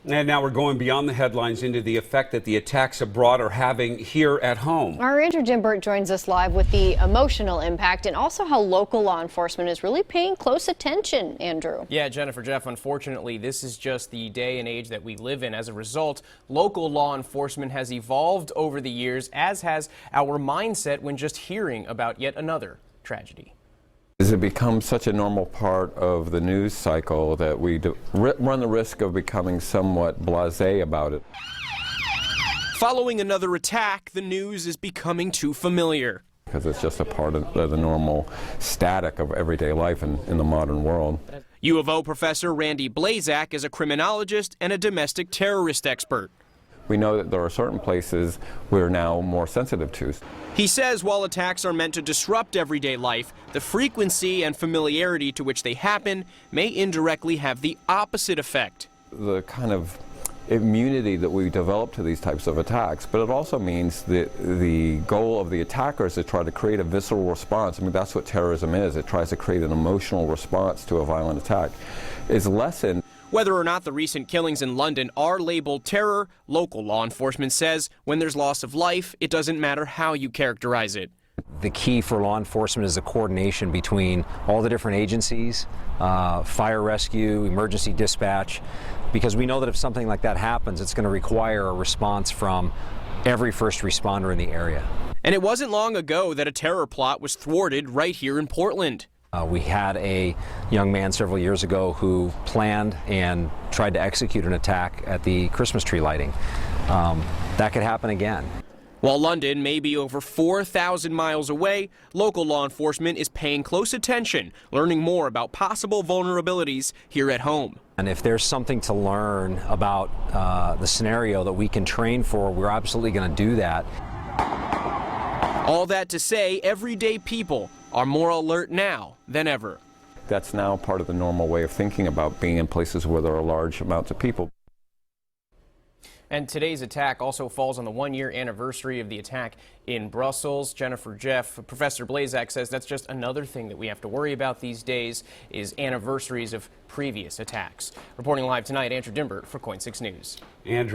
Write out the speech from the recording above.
And now we're going beyond the headlines into the effect that the attacks abroad are having here at home. Our Andrew Dimbert joins us live with the emotional impact and also how local law enforcement is really paying close attention, Andrew. Yeah, Jennifer, Jeff, unfortunately, this is just the day and age that we live in. As a result, local law enforcement has evolved over the years, as has our mindset when just hearing about yet another tragedy. It becomes such a normal part of the news cycle that we run the risk of becoming somewhat blasé about it. Following another attack, the news is becoming too familiar. Because it's just a part of the normal static of everyday life in the modern world. U of O professor Randy Blazak is a criminologist and a domestic terrorist expert. We know that there are certain places we're now more sensitive to. He says while attacks are meant to disrupt everyday life, the frequency and familiarity to which they happen may indirectly have the opposite effect. The kind of immunity that we develop to these types of attacks, but it also means that the goal of the attacker is to try to create a visceral response. I mean, that's what terrorism is. It tries to create an emotional response to a violent attack. Is lessened. Whether or not the recent killings in London are labeled terror, local law enforcement says when there's loss of life, it doesn't matter how you characterize it. The key for law enforcement is the coordination between all the different agencies, fire rescue, emergency dispatch, because we know that if something like that happens, it's going to require a response from every first responder in the area. And it wasn't long ago that a terror plot was thwarted right here in Portland. We had a young man several years ago who planned and tried to execute an attack at the Christmas tree lighting. That could happen again. While London may be over 4,000 miles away, local law enforcement is paying close attention, learning more about possible vulnerabilities here at home. And if there's something to learn about the scenario that we can train for, we're absolutely going to do that. All that to say, everyday people are more alert now than ever. That's now part of the normal way of thinking about being in places where there are large amounts of people. And today's attack also falls on the one-year anniversary of the attack in Brussels. Jennifer, Jeff, Professor Blazak says that's just another thing that we have to worry about these days is anniversaries of previous attacks. Reporting live tonight, Andrew Dimbert for KOIN 6 News. Andrew.